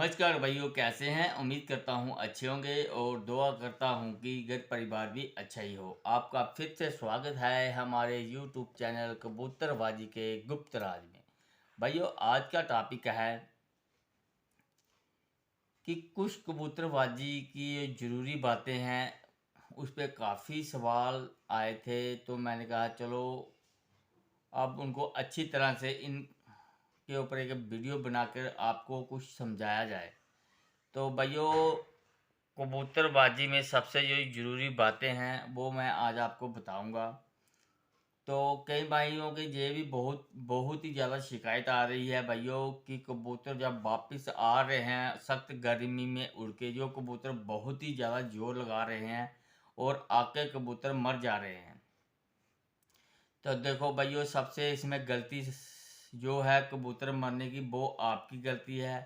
नमस्कार भाइयों, कैसे हैं? उम्मीद करता हूँ अच्छे होंगे और दुआ करता हूँ कि घर परिवार भी अच्छा ही हो। आपका फिर से स्वागत है हमारे यूट्यूब चैनल कबूतरबाजी के गुप्त राज में। भाइयों, आज का टॉपिक है कि कुछ कबूतरबाजी की ज़रूरी बातें हैं। उस पर काफ़ी सवाल आए थे, तो मैंने कहा चलो अब उनको अच्छी तरह से इन के ऊपर एक वीडियो बनाकर आपको कुछ समझाया जाए। तो भाइयों, कबूतरबाजी में सबसे जो ज़रूरी बातें हैं वो मैं आज आपको बताऊंगा। तो कई भाइयों के ये भी बहुत बहुत ही ज़्यादा शिकायत आ रही है भाइयों कि कबूतर जब वापस आ रहे हैं सख्त गर्मी में उड़ के, जो कबूतर बहुत ही ज़्यादा जोर लगा रहे हैं और आके कबूतर मर जा रहे हैं। तो देखो भाइयों, सबसे इसमें गलती जो है कबूतर मरने की, वो आपकी गलती है।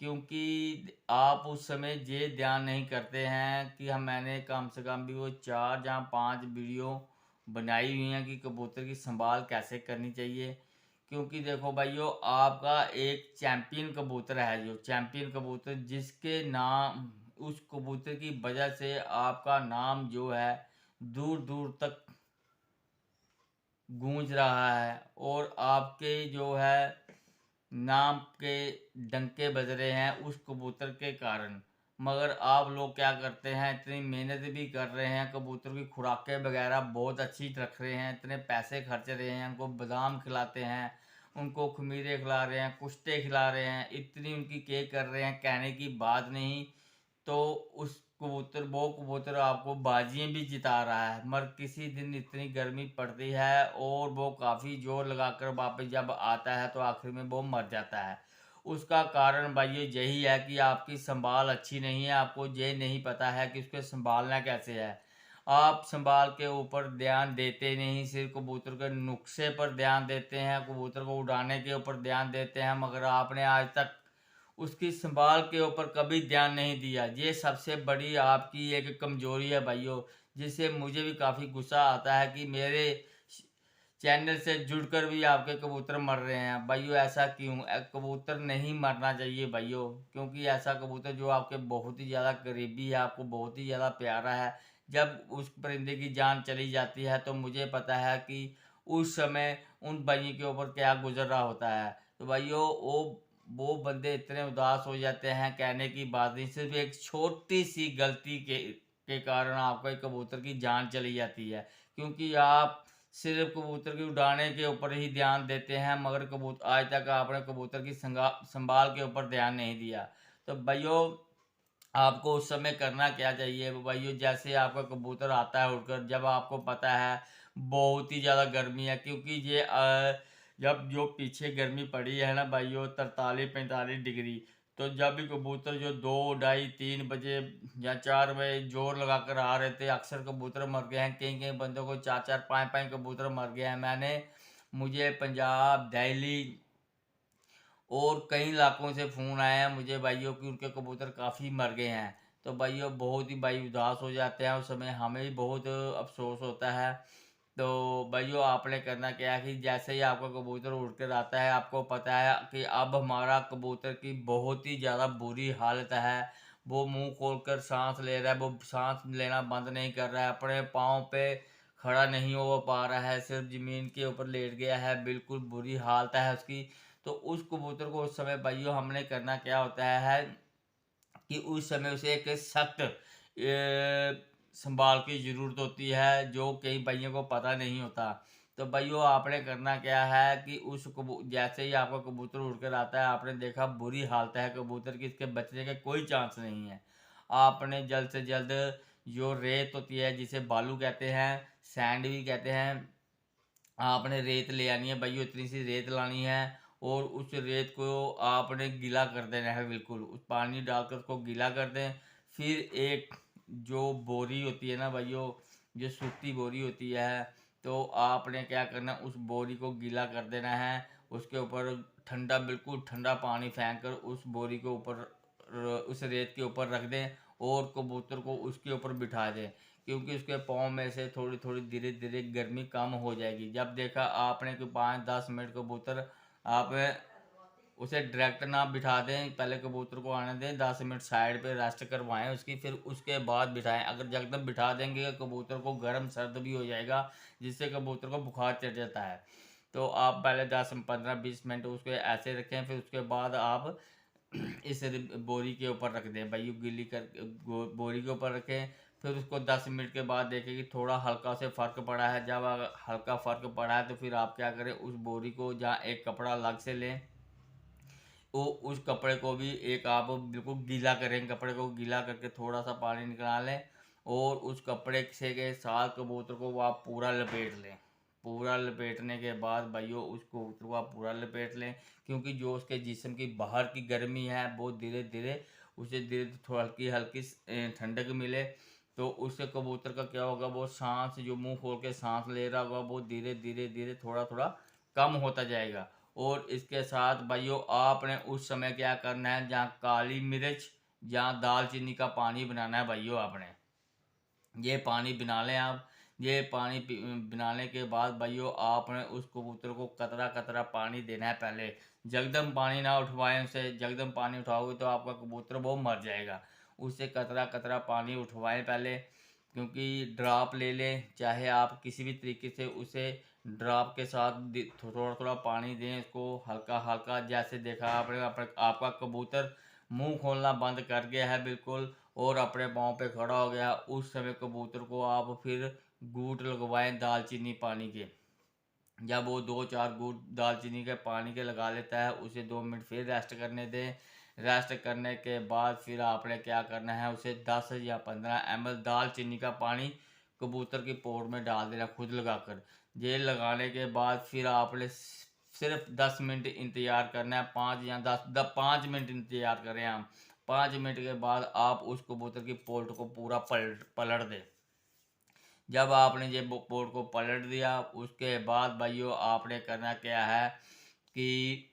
क्योंकि आप उस समय ये ध्यान नहीं करते हैं कि हम मैंने कम से कम भी वो 4 या 5 वीडियो बनाई हुई हैं कि कबूतर की संभाल कैसे करनी चाहिए। क्योंकि देखो भाइयों, आपका एक चैम्पियन कबूतर है, जो चैम्पियन कबूतर जिसके नाम, उस कबूतर की वजह से आपका नाम जो है दूर दूर तक गूंज रहा है और आपके जो है नाम के डंके बज रहे हैं उस कबूतर के कारण। मगर आप लोग क्या करते हैं, इतनी मेहनत भी कर रहे हैं, कबूतर की खुराकें वगैरह बहुत अच्छी रख रहे हैं, इतने पैसे खर्च रहे हैं, उनको बादाम खिलाते हैं, उनको खमीरे खिला रहे हैं, कुश्ते खिला रहे हैं, इतनी उनकी केयर कर रहे हैं, कहने की बात नहीं। तो उस वो कबूतर आपको बाजियाँ भी जिता रहा है, मगर किसी दिन इतनी गर्मी पड़ती है और वो काफ़ी जोर लगाकर वापस जब आता है तो आखिर में वो मर जाता है। उसका कारण भाई ये यही है कि आपकी संभाल अच्छी नहीं है, आपको ये नहीं पता है कि उसको संभालना कैसे है। आप संभाल के ऊपर ध्यान देते नहीं, सिर्फ कबूतर के नुस्खे पर ध्यान देते हैं, कबूतर को उड़ाने के ऊपर ध्यान देते हैं, मगर आपने आज तक उसकी संभाल के ऊपर कभी ध्यान नहीं दिया। ये सबसे बड़ी आपकी एक कमजोरी है भाइयों, जिससे मुझे भी काफ़ी गुस्सा आता है कि मेरे चैनल से जुड़कर भी आपके कबूतर मर रहे हैं। भाइयों, ऐसा क्यों? कबूतर नहीं मरना चाहिए भाइयों, क्योंकि ऐसा कबूतर जो आपके बहुत ही ज़्यादा करीबी है, आपको बहुत ही ज़्यादा प्यारा है, जब उस परिंदे की जान चली जाती है तो मुझे पता है कि उस समय उन भाइयों के ऊपर क्या गुजर रहा होता है। तो भाइयों, वो बंदे इतने उदास हो जाते हैं, कहने की बात नहीं। सिर्फ एक छोटी सी गलती के कारण आपको एक कबूतर की जान चली जाती है, क्योंकि आप सिर्फ कबूतर की उड़ाने के ऊपर ही ध्यान देते हैं, मगर कबूतर आज तक आपने कबूतर की संभाल के ऊपर ध्यान नहीं दिया। तो भाइयों, आपको उस समय करना क्या चाहिए भाइयों, जैसे आपका कबूतर आता है उड़कर, जब आपको पता है बहुत ही ज़्यादा गर्मी है, क्योंकि ये जब जो पीछे गर्मी पड़ी है ना भाइयों, 43-45 डिग्री, तो जब भी कबूतर जो 2, ढाई, 3 बजे या 4 बजे जोर लगाकर आ रहे थे, अक्सर कबूतर मर गए हैं। कई कई बंदों को 4-4, 5-5 कबूतर मर गए हैं। मुझे पंजाब, दिल्ली और कई इलाकों से फ़ोन आए हैं मुझे भाइयों कि उनके कबूतर काफ़ी मर गए हैं। तो भाइयों, बहुत ही भाई उदास हो जाते हैं, उस समय हमें भी बहुत अफसोस होता है। तो भाइयों, आपने करना क्या है कि जैसे ही आपका कबूतर उड़ कर आता है, आपको पता है कि अब हमारा कबूतर की बहुत ही ज़्यादा बुरी हालत है। वो मुंह खोलकर सांस ले रहा है, वो सांस लेना बंद नहीं कर रहा है, अपने पाँव पे खड़ा नहीं हो पा रहा है, सिर्फ ज़मीन के ऊपर लेट गया है, बिल्कुल बुरी हालत है उसकी। तो उस कबूतर को उस समय भाइयों हमने करना क्या होता है कि उस समय उसे एक सख्त संभाल की ज़रूरत होती है, जो कई भाइयों को पता नहीं होता। तो भाइयों, आपने करना क्या है कि जैसे ही आपका कबूतर उड़कर आता है, आपने देखा बुरी हालत है कबूतर की, इसके बचने के कोई चांस नहीं है। आपने जल्द से जल्द जो रेत होती है, जिसे बालू कहते हैं, सैंड भी कहते हैं, आपने रेत ले आनी है भाइयों, इतनी सी रेत लानी है और उस रेत को आपने गीला कर देना है, बिल्कुल उस पानी डालकर उसको गीला कर दें। फिर एक जो बोरी होती है ना भाइयों, जो सूती बोरी होती है, तो आपने क्या करना, उस बोरी को गीला कर देना है। उसके ऊपर ठंडा, बिल्कुल ठंडा पानी फेंक कर उस बोरी के ऊपर उस रेत के ऊपर रख दें और कबूतर को उसके ऊपर बिठा दें, क्योंकि उसके पाँव में से थोड़ी थोड़ी धीरे धीरे गर्मी कम हो जाएगी। जब देखा आपने कि 5-10 मिनट कबूतर आप उसे डायरेक्ट ना बिठा दें, पहले कबूतर को आने दें, 10 मिनट साइड पे रेस्ट करवाएं उसकी, फिर उसके बाद बिठाएं। अगर एकदम बिठा देंगे कबूतर को गर्म सर्द भी हो जाएगा, जिससे कबूतर को बुखार चढ़ जाता है। तो आप पहले 10 15 20 मिनट उसको ऐसे रखें, फिर उसके बाद आप इस बोरी के ऊपर रख दें भाई, गिल्ली कर बोरी के ऊपर रखें। फिर उसको 10 मिनट के बाद देखें कि थोड़ा हल्का से फ़र्क पड़ा है। जब अगर हल्का फ़र्क पड़ा है तो फिर आप क्या करें, उस बोरी को जहाँ एक कपड़ा अलग से लें, वो उस कपड़े को भी एक आप बिल्कुल गीला करें, कपड़े को गीला करके थोड़ा सा पानी निकाल लें, और उस कपड़े से के साथ कबूतर को वो आप पूरा लपेट लें। पूरा लपेटने के बाद भाइयों उस कबूतर को आप पूरा लपेट लें, क्योंकि जो उसके जिस्म की बाहर की गर्मी है वो धीरे धीरे उसे धीरे थोड़ा हल्की हल्की ठंडक मिले, तो उससे कबूतर का क्या होगा, वो सांस जो मुंह खोल के सांस ले रहा होगा वो धीरे धीरे धीरे थोड़ा थोड़ा कम होता जाएगा। और इसके साथ भाइयों आपने उस समय क्या करना है, जहाँ काली मिर्च, जहाँ दालचीनी का पानी बनाना है भाइयों, आपने ये पानी बना लें आप। ये पानी बनाने के बाद भाइयों आपने उस कबूतर को कतरा कतरा पानी देना है। पहले जगदम पानी ना उठवाएं उसे, जगदम पानी उठाओगे तो आपका कबूतर वो मर जाएगा। उससे कतरा कतरा पानी उठवाएं पहले, क्योंकि ड्राप ले लें, चाहे आप किसी भी तरीके से उसे ड्राप के साथ थोड़ा थोड़ा पानी दें उसको, हल्का हल्का। जैसे देखा आपने आपका कबूतर मुंह खोलना बंद कर गया है बिल्कुल, और अपने पाँव पे खड़ा हो गया, उस समय कबूतर को आप फिर घूंट लगवाएं दालचीनी पानी के। जब वो 2 4 घूंट दालचीनी के पानी के लगा लेता है, उसे 2 मिनट फिर रेस्ट करने दें। रेस्ट करने के बाद फिर आपने क्या करना है, उसे 10 या 15 ml दालचीनी का पानी कबूतर की पोर में डाल देना खुद लगाकर। ये लगाने के बाद फिर आपने सिर्फ 10 मिनट इंतज़ार करना है, 5 या 10 5 मिनट इंतज़ार करें हम। 5 मिनट के बाद आप उस कबूतर की पोल्ट को पूरा पलट दें। जब आपने ये पोर्ट को पलट दिया, उसके बाद भाइयों आपने करना क्या है कि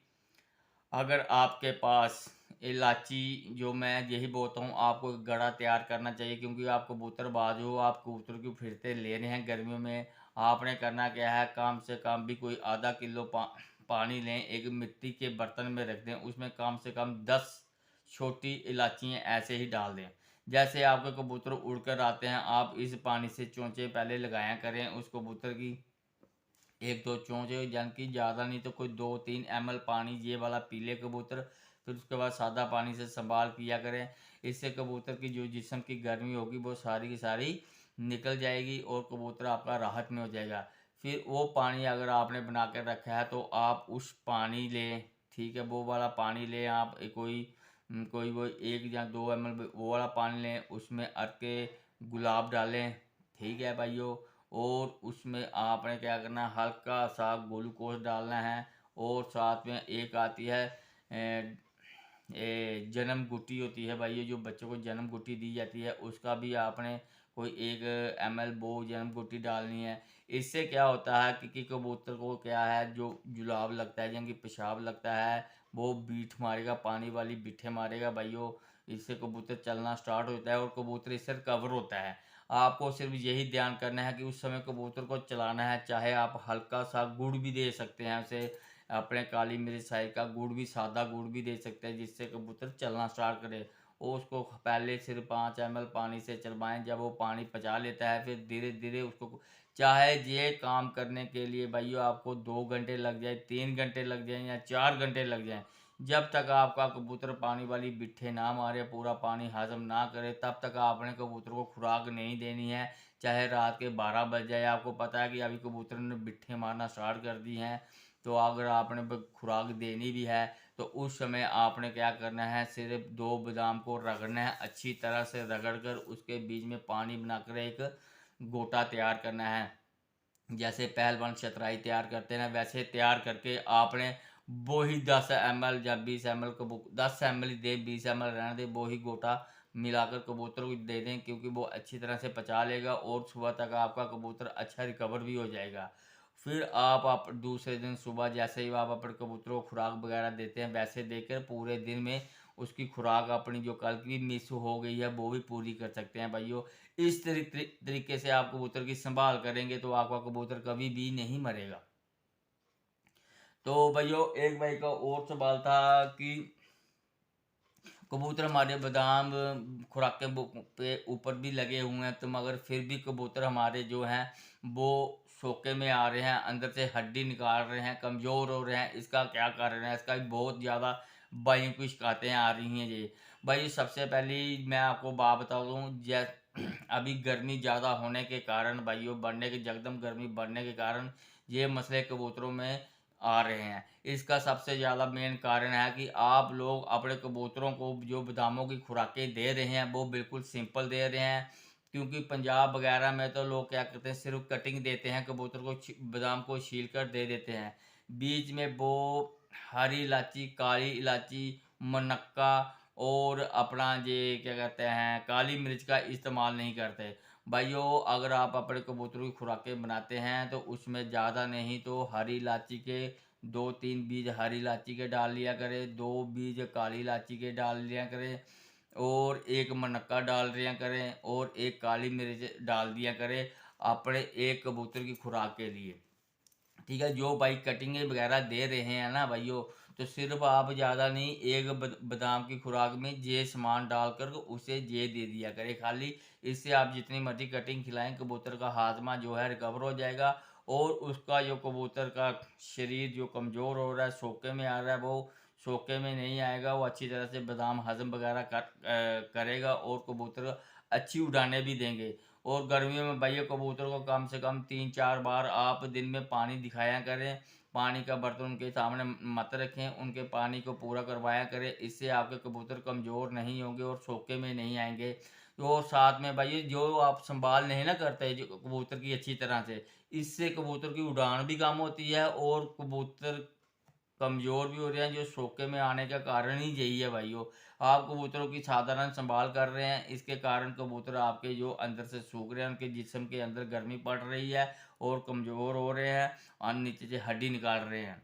अगर आपके पास इलायची, जो मैं यही बोलता हूँ आपको गड़ा तैयार करना चाहिए, क्योंकि आप कबूतरबाज हो, आप कबूतर की फिरते ले रहे हैं गर्मियों में। आपने करना क्या है, कम से कम भी कोई आधा किलो पानी लें, एक मिट्टी के बर्तन में रख दें, उसमें कम से कम 10 छोटी इलायचियाँ ऐसे ही डाल दें। जैसे आपके कबूतर उड़कर आते हैं, आप इस पानी से चोंचे पहले लगाया करें उस कबूतर की, 1 2 चोंचे, यानी कि ज़्यादा नहीं तो कोई 2 3 ml पानी ये वाला पी ले कबूतर। फिर उसके बाद सादा पानी से संभाल किया करें। इससे कबूतर की जो जिस्म की गर्मी होगी वो सारी की सारी निकल जाएगी, और कबूतर आपका राहत में हो जाएगा। फिर वो पानी अगर आपने बना कर रखा है तो आप उस पानी लें, ठीक है, वो वाला पानी लें आप, कोई वो 1 या 2 ml वो वाला पानी लें, उसमें अर्क के गुलाब डालें, ठीक है भाइयों। और उसमें आपने क्या करना है, हल्का सा ग्लूकोज डालना है, और साथ में एक आती है जन्म गुटी होती है भाई, ये जो बच्चों को जन्म गुटी दी जाती है, उसका भी आपने कोई 1 ml वो जन्म गुटी डालनी है। इससे क्या होता है कि कबूतर को क्या है, जो जुलाब लगता है, यानी कि पेशाब लगता है, वो बीठ मारेगा, पानी वाली बीठे मारेगा भाइयों। इससे कबूतर चलना स्टार्ट होता है और कबूतर इससे रिकवर होता है। आपको सिर्फ यही ध्यान करना है कि उस समय कबूतर को चलाना है। चाहे आप हल्का सा गुड़ भी दे सकते हैं उसे, अपने काली मिर्च साइज का गुड़ भी, सादा गुड़ भी दे सकते हैं, जिससे कबूतर चलना स्टार्ट करे। और उसको पहले सिर्फ 5 ml पानी से चलवाएं। जब वो पानी पचा लेता है फिर धीरे धीरे उसको, चाहे ये काम करने के लिए भाइयों आपको 2 घंटे लग जाए, 3 घंटे लग जाए, या 4 घंटे लग जाए, जब तक आपका कबूतर पानी वाली बिट्ठे ना मारे, पूरा पानी हजम ना करे, तब तक आपने कबूतर को खुराक नहीं देनी है। चाहे रात के 12 बज जाए, आपको पता है कि अभी कबूतर ने बिट्ठे मारना स्टार्ट कर दी हैं, तो अगर आपने खुराक देनी भी है तो उस समय आपने क्या करना है, सिर्फ 2 बादाम को रगड़ना है, अच्छी तरह से रगड़ कर उसके बीच में पानी बनाकर एक गोटा तैयार करना है। जैसे पहलवान शतराई तैयार करते हैं वैसे तैयार करके आपने वो ही 10 ml या 20 ml को 10 ml ही दे, 20 ml रहने दे, वो ही गोटा मिलाकर कबूतर को दे दें, क्योंकि वो अच्छी तरह से पचा लेगा और सुबह तक आपका कबूतर अच्छा रिकवर भी हो जाएगा। फिर आप दूसरे दिन सुबह जैसे ही आप अपने कबूतर को खुराक वगैरह देते हैं, वैसे देकर पूरे दिन में उसकी खुराक अपनी जो कल की मिस हो गई है वो भी पूरी कर सकते हैं भाइयों। इस तरीके से आप कबूतर की संभाल करेंगे तो आपका कबूतर कभी भी नहीं मरेगा। तो भाइयों एक भाई का और सवाल था कि कबूतर हमारे बादाम खुराकें पे ऊपर भी लगे हुए हैं, तो मगर फिर भी कबूतर हमारे जो हैं वो शोके में आ रहे हैं, अंदर से हड्डी निकाल रहे हैं, कमज़ोर हो रहे हैं। इसका क्या कारण है? इसका भी बहुत ज़्यादा भाइयों की शिकायतें आ रही हैं ये। भाई सबसे पहली मैं आपको बात बता दूँ, अभी गर्मी ज़्यादा होने के कारण भाइयों, बढ़ने के जगदम गर्मी बढ़ने के कारण ये मसले कबूतरों में आ रहे हैं। इसका सबसे ज़्यादा मेन कारण है कि आप लोग अपने कबूतरों को जो बादामों की खुराकें दे रहे हैं वो बिल्कुल सिंपल दे रहे हैं। क्योंकि पंजाब वगैरह में तो लोग क्या करते हैं, सिर्फ कटिंग देते हैं, कबूतर को बादाम को छील कर दे देते हैं। बीच में वो हरी इलायची, काली इलायची, मुनक्का और अपना ये क्या कहते हैं काली मिर्च का इस्तेमाल नहीं करते। भाइयों अगर आप अपने कबूतरों की खुराकें बनाते हैं तो उसमें ज़्यादा नहीं तो हरी इलायची के 2-3 बीज हरी इलायची के डाल लिया करें, 2 बीज काली इलायची के डाल लिया करें और एक मुनक्का डाल दिया करें और एक काली मिर्च डाल दिया करें अपने एक कबूतर की खुराक के लिए। ठीक है, जो भाई कटिंग वगैरह दे रहे हैं ना भाइयों, तो सिर्फ आप ज़्यादा नहीं एक बादाम की खुराक में ये सामान डालकर उसे ये दे दिया करें खाली। इससे आप जितनी मर्जी कटिंग खिलाएं कबूतर का हाजमा जो है रिकवर हो जाएगा और उसका जो कबूतर का शरीर जो कमज़ोर हो रहा है, सोके में आ रहा है, वो सोके में नहीं आएगा। वो अच्छी तरह से बादाम हजम वगैरह करेगा और कबूतर अच्छी उड़ाने भी देंगे। और गर्मियों में भैया कबूतर को कम से कम 3-4 बार आप दिन में पानी दिखाया करें। पानी का बर्तन उनके सामने मत रखें, उनके पानी को पूरा करवाया करें। इससे आपके कबूतर कमज़ोर नहीं होंगे और सोके में नहीं आएंगे। तो साथ में भाई जो आप संभाल नहीं ना करते जो कबूतर की अच्छी तरह से, इससे कबूतर की उड़ान भी कम होती है और कबूतर कमज़ोर भी हो रहे हैं। जो सोके में आने का कारण ही यही है भाइयों। आप कबूतरों की साधारण संभाल कर रहे हैं, इसके कारण कबूतर आपके जो अंदर से सूख रहे हैं, उनके जिस्म के अंदर गर्मी पड़ रही है और कमज़ोर हो रहे हैं और नीचे से हड्डी निकाल रहे हैं।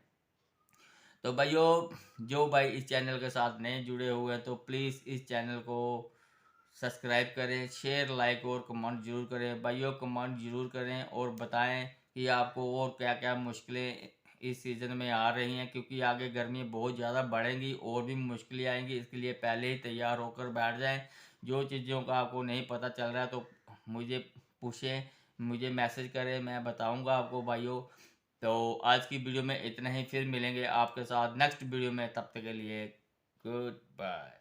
तो भाइयों जो भाई इस चैनल के साथ नए जुड़े हुए हैं तो प्लीज़ इस चैनल को सब्सक्राइब करें, शेयर लाइक और कमेंट ज़रूर करें। भाइयों कमेंट ज़रूर करें और बताएं कि आपको और क्या क्या मुश्किलें इस सीज़न में आ रही हैं, क्योंकि आगे गर्मी बहुत ज़्यादा बढ़ेंगी और भी मुश्किलें आएंगी। इसके लिए पहले ही तैयार होकर बैठ जाएं। जो चीज़ों का आपको नहीं पता चल रहा है तो मुझे पूछें, मुझे मैसेज करें, मैं बताऊंगा आपको भाइयों। तो आज की वीडियो में इतना ही, फिर मिलेंगे आपके साथ नेक्स्ट वीडियो में। तब तक के लिए गुड बाय।